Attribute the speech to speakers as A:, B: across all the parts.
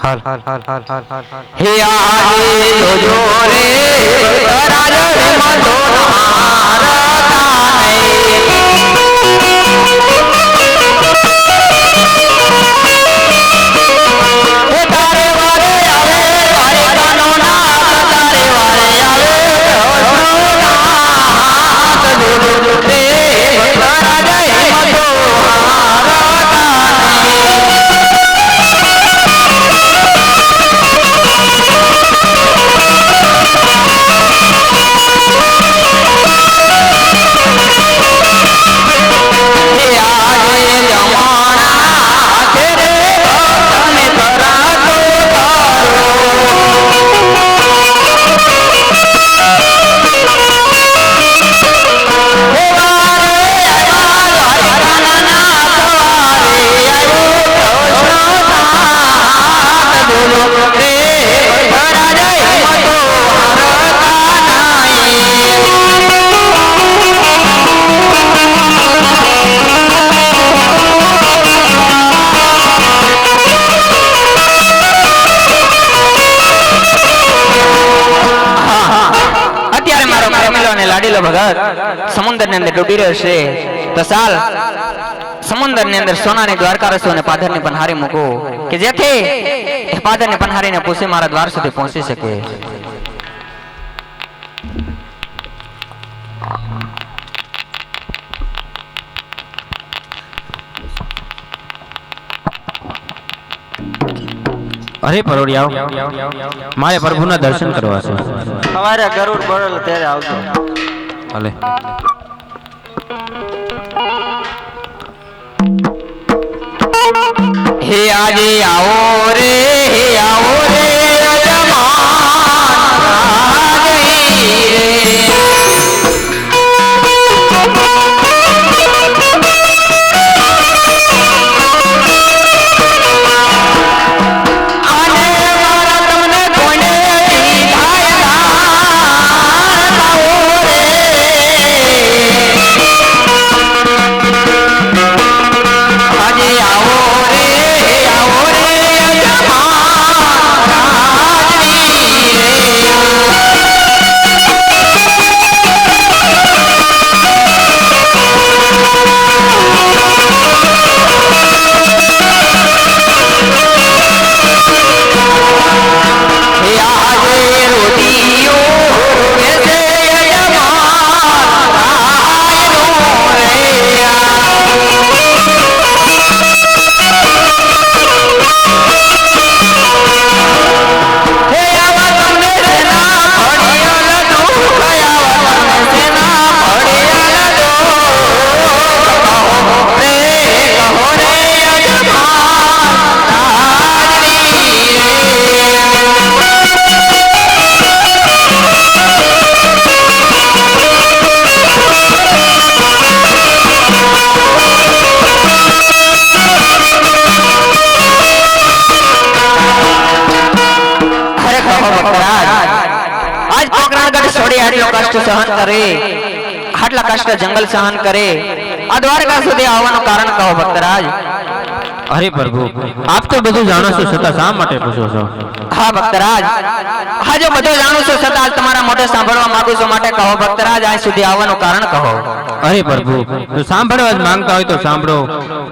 A: हे आगे जो रे राज मधो समुद्र ने अंदर डूबी रह्यो छे तो साल समुद्र ने अंदर सोना ने द्वारका रसो ने पादर ने पन्हारी मूको के जेथी पादर ने पन्हारी ने पूछे मारा द्वार सुधी पहुंची सके।
B: अरे परोड़ियाओ मारे प्रभुना दर्शन करवा छे।
C: सवारे गरुड़ बोलेल त्यारे आवजो।
B: भले
A: हे आजे आओ रे यजमान कष्ट सहन करे आटला कष्ट जंगल सहन करे आ द्वारका सुधी आवવાનું કારણ કહો ભક્તરાજ।
B: अरे प्रभु आप तो બધું જાણો છો છતાં શા માટે પૂછો છો?
A: હા ભક્તરાજ હા જો બધું જાણું છું છતાં તમારા મોઢે સાંભળવા માંગુ છું માટે કહો ભક્તરાજ આ સુધી આવવાનું કારણ કહો।
B: अरे प्रभु तो સાંભળવા જ માંગતા હોય તો સાંભળો।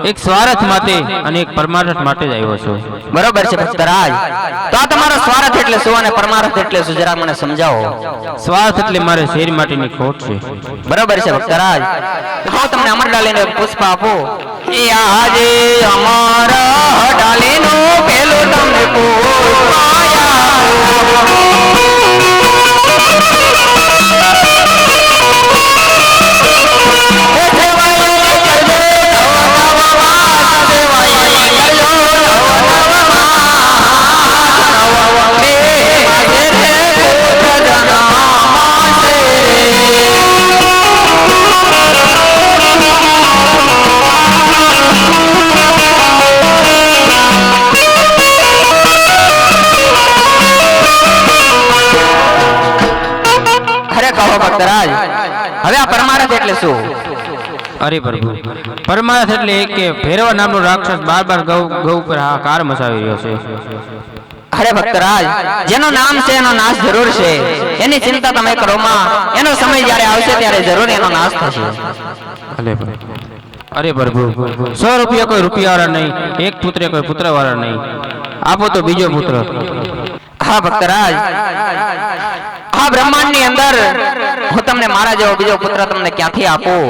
B: એક સ્વાર્થ માટે અને એક પરમાર્થ માટે જ આવ્યો છું।
A: બરોબર છે ભક્તરાજ તો આ તમારો સ્વાર્થ એટલે શું અને પરમાર્થ એટલે શું જરા મને સમજાવો।
B: સ્વાર્થ એટલે મારે શેર માટેની ખોટ છે।
A: બરોબર છે ભક્તરાજ હું તમને અમર ડાલીનો પુષ્પ આપો એ આજે અમારા ડાલીનો પેલો તમને પુષ્પ ભક્તરાજ હવે આ પરમાર્થ એટલે શું?
B: अरे प्रभु परमार्थ એટલે એક કે ભૈરવ નામનો રાક્ષસ બાર બાર ગૌ પર હાહાકાર મચાવી રહ્યો છે।
A: અરે ભક્તરાજ, જેનું નામ છે એનો નાશ જરૂર છે, એની ચિંતા તમે કરો માં. એનો સમય જ્યારે આવશે ત્યારે જરૂર એનો નાશ થશે.
B: અરે પ્રભુ, 100 રૂપિયા કોઈ રૂપિયા વાળા નહીં, એક પુત્ર કોઈ પુત્ર વાળા નહીં, આપો તો બીજો પુત્ર.
A: હા ભક્તરાજ, આ બ્રહ્માંડની અંદર હું તમને મારા જેવો બીજો પુત્ર તમને ક્યાંથી આપું?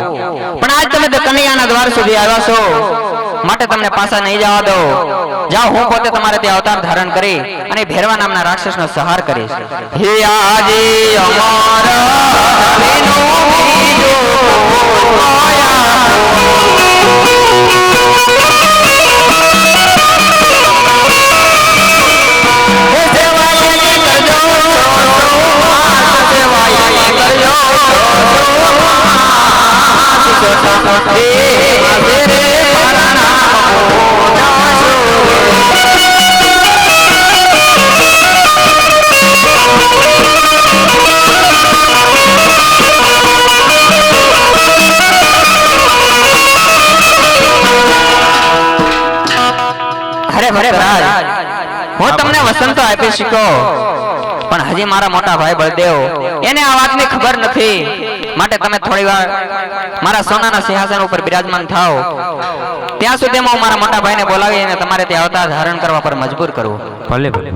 A: પણ આજ તમે તો કનૈયાના દ્વાર સુધી આવ્યા છો, માટે તમને પાછા નહીં જવા દો. જાઓ, હું પોતે તમારે ત્યાં અવતાર ધારણ કરી અને ભેરવા નામના રાક્ષસનો સંહાર કરીશ. હે આજે અમારા વિનો બીજો હું તમને વસંતો આપી શીખો, પણ હજી મારા મોટા ભાઈ બળદેવ એને આ વાતની ખબર નથી. માટે તમે થોડી વાર મારા સોનાના સિંહાસન ઉપર બિરાજમાન થાઓ. ત્યાં સુધી હું મારા મોટા ભાઈને બોલાવી અને તમારે ત્યાં અવતાર ધારણ કરવા પર મજબૂર કરું.
B: ભલે ભલે.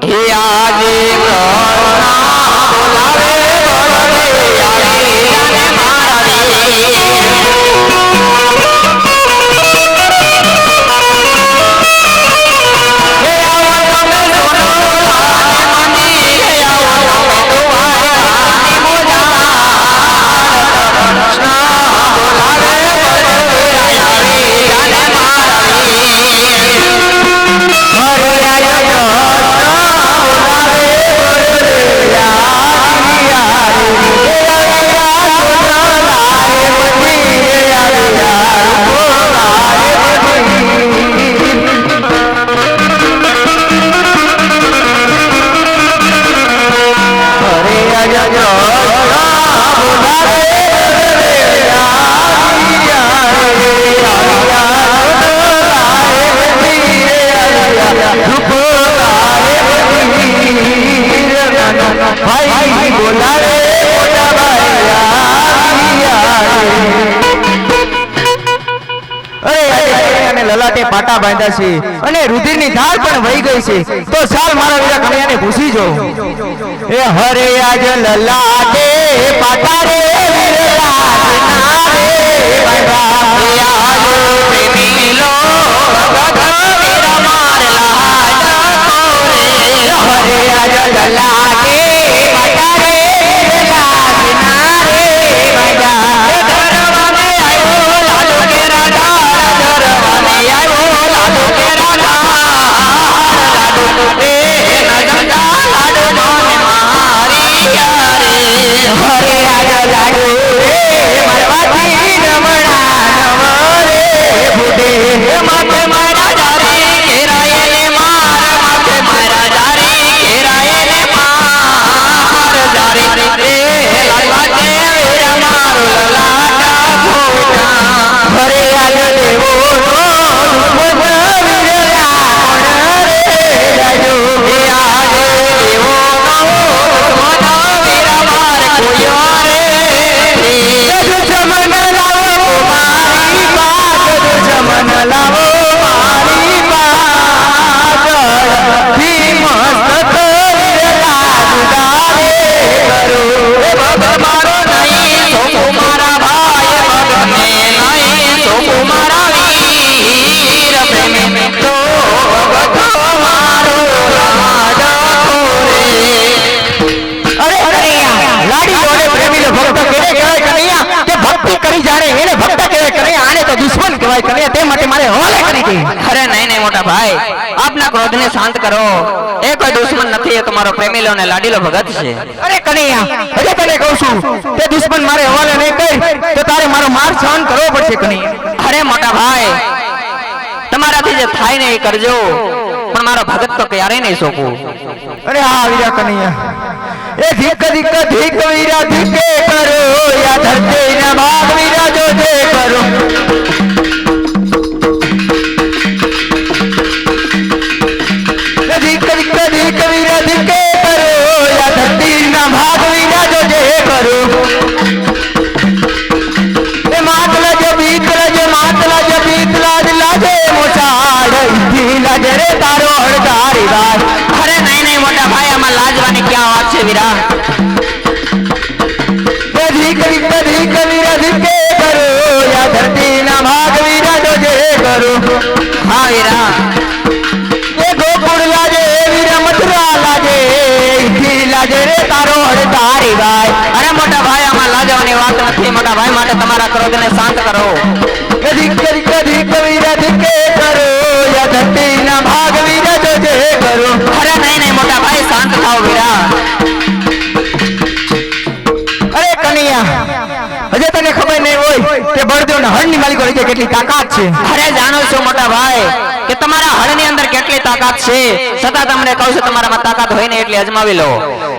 A: હે આજે લલાટે પાટા બાંધ્યા છે અને રુધિરની ધાર પણ વહી ગઈ છે, તો ચાલ મારા વીરા કનૈયાને પૂછી જો. એ હરે આજ લલાટે પાટા રે વિરલા રે બાબા આજ પ્રેમી લો ભગત માર લાજ રે. હરે આજ લલાટે પાટા રે વિરલા રે અરે નહીં નહીં મોટા ભાઈ, આપના ક્રોધને શાંત કરો. એ કોઈ દુશ્મન નથી, એ તમારો પ્રેમીલો અને લાડીલો ભગત છે. અરે કનૈયા, હજે તને કહું છું, તે દુશ્મન મારે હવાલે નહીં કરી તો તારે મારો માર સહન કરવો પડશે કનૈયા. અરે મોટા ભાઈ, તમારાથી જે થાય ને એ કરજો, પણ મારો ભગત તો ક્યારેય નહીં સોંપું. અરે હા વીરા કનૈયા, એ ધીક ધીક ધીક વીરા ધીકે કરો, યા ધરતી ના ભાગ વીરા જો જે કરો. કરું.
B: હા વીરા
A: એ ગોકુળ લાજે વીરા મથુરા લાજે ઈથી લાજે રે તારો હરતારી ભાઈ.
B: અરે મોટા ભાઈ આમાં લાજવાની વાત નથી મોટા ભાઈ માટે તમારા ક્રોધને શાંત કરો
A: કદી કદી કદી કવીરા ધીકે કરો યા ધરતીના ભાગ વીરા જોજે કરો.
B: અરે નહીં નહીં મોટા ભાઈ શાંત થાઓ વીરા
A: અરે કનૈયા હજે તને ખબર નહીં હોય કે બળદેવના હળની માલિકો નીચે કેટલી તાકાત છે.
B: અરે જાણો છો મોટા ભાઈ કે તમારા હળની અંદર કેટલી તાકાત છે છતાં તમને કહું છું તમારામાં તાકાત હોય ને એટલે અજમાવી લો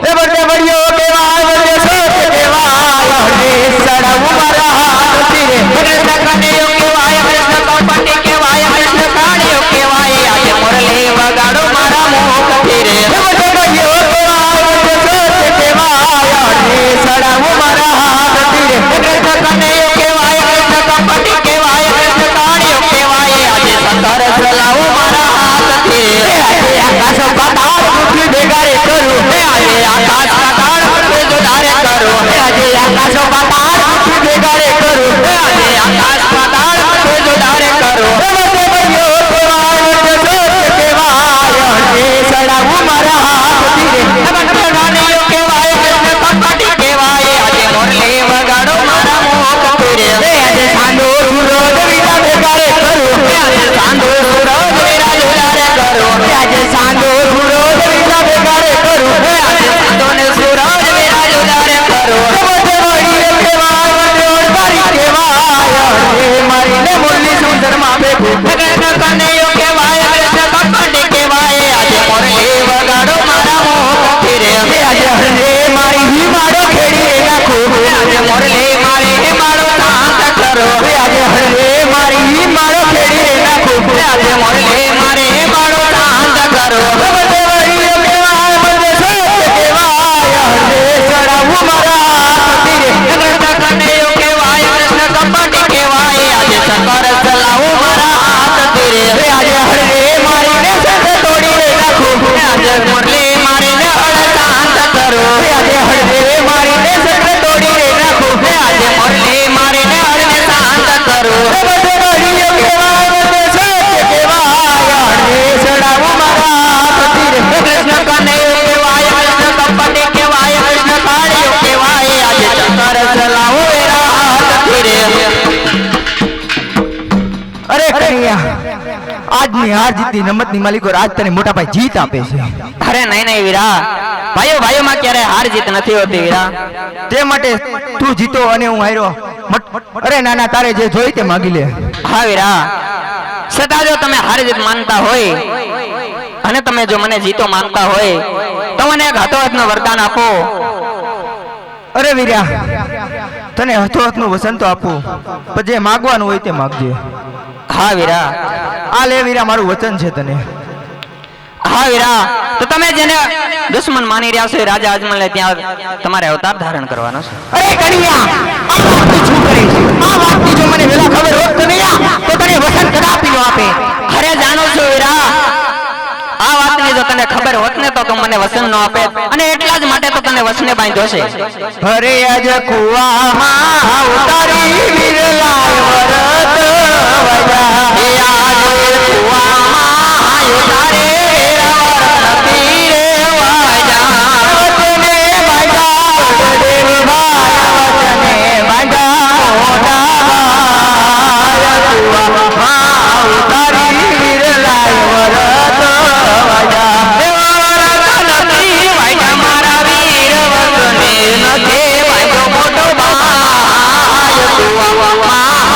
A: એ બળદેવ બળ્યો કેવાય બળદેવ સત્ય કેવાય હળે સડાવું મારા હાથથી રે.
B: કૃષ્ણ કનૈયો કેવાય કૃષ્ણ કપટી કેવાય કૃષ્ણ કાળિયો કેવાય આજે મુરલી વગાડો મારા મુખથી રે
A: એ બળદેવ બળ્યો કેવાય બળદેવ સત્ય કેવાય હળે સડાવું મારા હાથથી રે.
B: કૃષ્ણ કનૈયો કેવાય કૃષ્ણ કપટી કેવાય કૃષ્ણ કાળિયો કેવાય આજે સંસાર ચલાવો મારા હાથથી
A: એ આજે આકાશ પાતાળ પૃથ્વી ભેગા રે કરું.
B: હે આજે આકાશ પાતાળ પૃથ્વી જોડારે કરો
A: એ આજે આકાશ પાતાળ પૃથ્વી ભેગા રે કરું.
B: હે આજે આકાશ પાતાળ પૃથ્વી જોડારે કરો
A: એ બળદેવ બળ્યો કેવાય બળદેવ સત્ય કેવાય હળે સડાવું મારા હાથથી રે.
B: કૃષ્ણ કનૈયો કેવાય કૃષ્ણ કપટી કેવાય આજે મુરલી વગાડો મારા મુખથી રે
A: એ આજે સાંધો સુરોજ વીરા ભેગા રે કરું.
B: હે આજે સાંધો સુરજ વીરા જોડારે કરો
A: એ આજે સાંધો સુરોજ વીરા ભેગા રે કરું.
B: હે આજે સાંધો ને સુરજ વીરા જોડારે કરો
A: એ બળદેવ બળ્યો કેવાય બળદેવ અડધારી કેવાય હળે મારીને મુરલી સુંદરમાં ભેગું.
B: કૃષ્ણ કનૈયો કેવાય કૃષ્ણ કપટી કેવાય આજે મુરલી વગાડો મારા મુખથી રે
A: એ આજે હળે મારી હિમાડો ખેડી નાખું.
B: આજે મુરલી મારી હિમાળો શાંત કરો
A: એ આજે હળે મારી હિમાડો ખેડી નાખું.
B: આજે મુરલી મારી હિમાળો શાંત કરો
A: એ બળદેવ બળ્યો કેવાય બળદેવ સત્ય કેવાય હળે સડાવું મારા હાથથી રે.
B: કૃષ્ણ કનૈયો કેવાય કૃષ્ણ કપટી કેવાય આજે શંકર ચલાવો મારા હાથથી રે
A: એ આજે હળે મારીને સંગ તોડી નાખું.
B: આજે મુરલી મારીને હળ શાંત કરો
A: એ આજે હળે મારીને સંગ તોડી નાખું.
B: આજે મુરલી મારીને હળને શાંત કરો
A: એ બળદેવ બળ્યો કેવાય બળદેવ સત્ય કેવાય હળે સડાવું મારા હાથથી રે.
B: કૃષ્ણ કનૈયો કેવાય કૃષ્ણ કપટી કેવાય કૃષ્ણ કાળિયો કેવાય આજે શંકર ચલાવો એરા હાથથી રે
A: અરે કનૈયા આજની હાર જીતની રમતની માલિકો આજ તને મોટા ભાઈ જીત આપે છે.
B: અરે નહીં નહીં વીરા ભાઈઓ ભાઈઓમાં ક્યારે હાર જીત નથી હોતી વીરા
A: તે માટે તું જીતો અને હું હાર્યો. અરે નાના તારે જે જોઈ તે માગી લે.
B: હા વીરા છતાં જો તમે હાર જીત માનતા હોય અને તમે જો મને જીતો માનતા હોય તો મને એક હાથોહાથનું વરદાન આપો
A: અરે વીરા તને હથોહથનું વસંતો આપું પણ જે માગવાનું હોય તે માગજે.
B: હા વીરા
A: આ લે વીરા મારું વચન છે તને.
B: હા વીરા તો તમે જેને દુશ્મન માની રહ્યા છો એ રાજા અજમલને ત્યાં તમારે અવતાર ધારણ કરવાનો છે
A: અરે કનૈયા આ વાતની શું કરે છે? આ વાતની જો મને વેલા ખબર હોત કનૈયા તો તને વસન કદાપી ન આપે.
B: અરે જાણો છો વીરા આ વાતની જો તને ખબર હોત ને તો તું મને વસન ન આપે અને એટલા જ માટે તો તને વસને બાંધ્યો છે
A: અરે આજ કુવામાં ઉતારી વિરલાય વરત વજા.
B: એ આજે કુવામાં ઉતારે વરતી રે વાજા
A: વચને બાંધા વડદેવ ભાઈ વચને બાંધા મોટા ભાઈ. કુવામાં ઉતારી વિરલાય વરત વજા.
B: નથી વાજા મારા વીર વસને નથી વાજો મોટો ભાઈ કુવામાં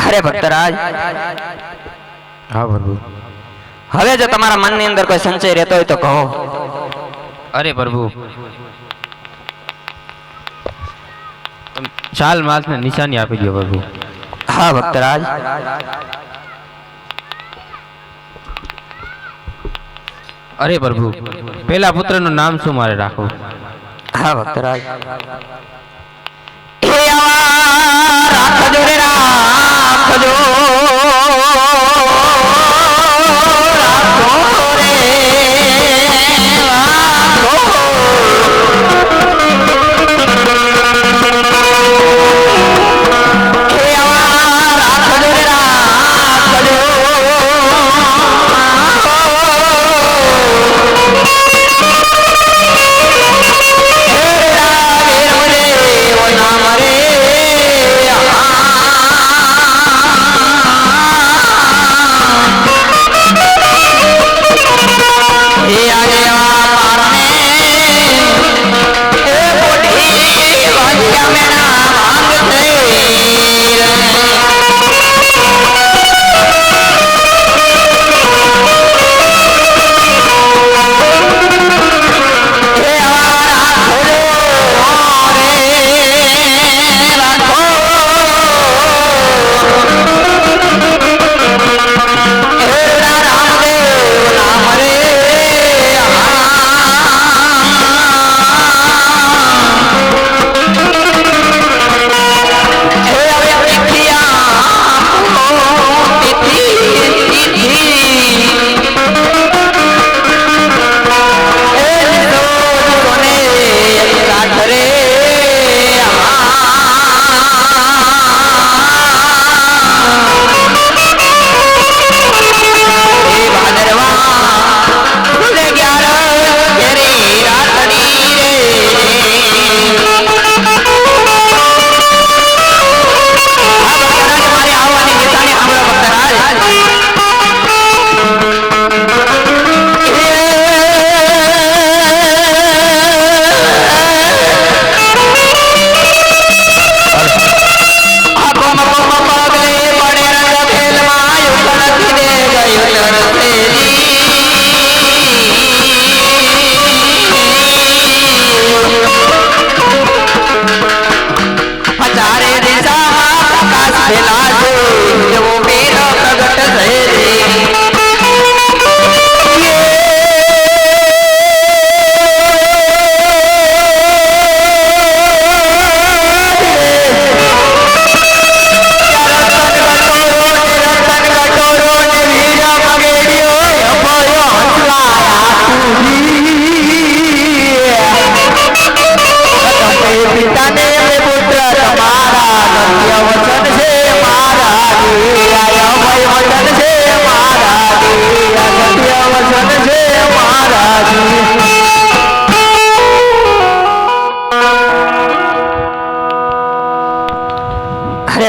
B: અરે ભક્તરાજ,
A: હા પ્રભુ.
B: હવે જો તમારા મનની અંદર કોઈ સંચય રહેતો હોય તો કહો.
A: અરે પ્રભુ, ચાલ માસને નિશાની આપી દો પ્રભુ.
B: હા ભક્તરાજ.
A: અરે પ્રભુ, પેલા પુત્રનું નામ શું મારે રાખવું?
B: હા ભક્તરાજ. એ આવા રાખજો રે રાખજો, રાખો રે રાખો. એ આવા રાખજો રે રાખજો.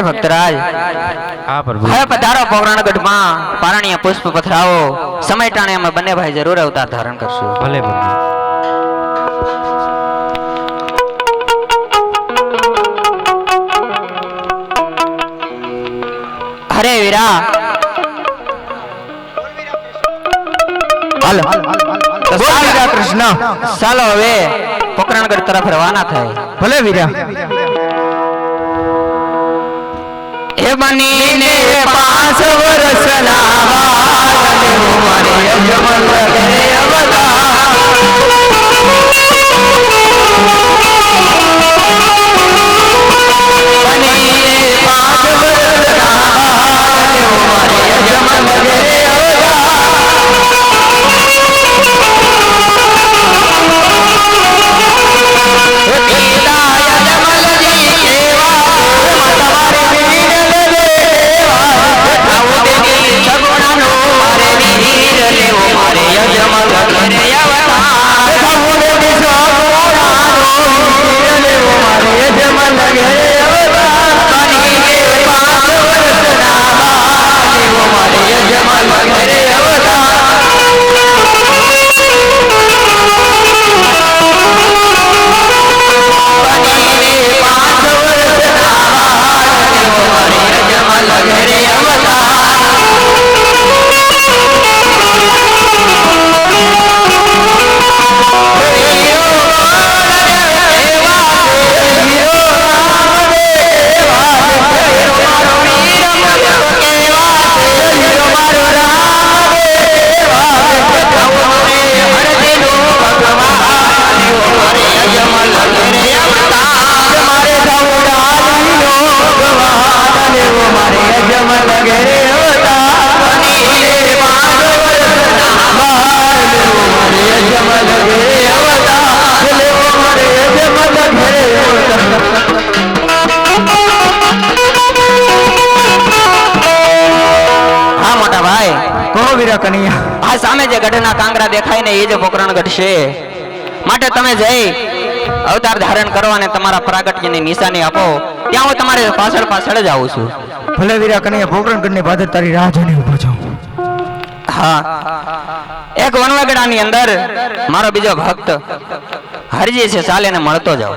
B: ભક્તરાજ,
A: હા પ્રભુ.
B: હવે પધારો પૌરાણગઢમાં, પારણીય પુષ્પ પથરાવો. સમય ટાણે અમે બંને ભાઈ જરૂર અવતાર ધારણ કરશું.
A: ભલે પ્રભુ.
B: હરે વીરા,
A: હાલો તો ચાલ વીરા કૃષ્ણ.
B: ચાલો હવે પોકરણગઢ તરફ રવાના થાય.
A: ભલે વીરા.
B: એ બનીને 5 વર્ષના બાળને મારે યજમન કરે અવતાર. બનીને 5 વર્ષના બાળને મારે યજમન કરે યજમાન
A: વીરા કનૈયા.
B: આ સામે જે ગઢના કાંગરા દેખાય ને એ જ પોકરણગઢ છે. માટે તમે જઈ અવતાર ધારણ કરો અને તમારા પ્રાગટ્યની નિશાની આપો. ત્યાં હું તમારી પાછળ પાછળ જ આવું છું.
A: ભલે વીરા કનૈયા, પોકરણગઢની પાદર તારી રાહ જોઈને ઊભો છું.
B: હા, એક વનવાગડાની અંદર મારો બીજો ભક્ત હરજી છે, ચાલે ને મળતો જાવ.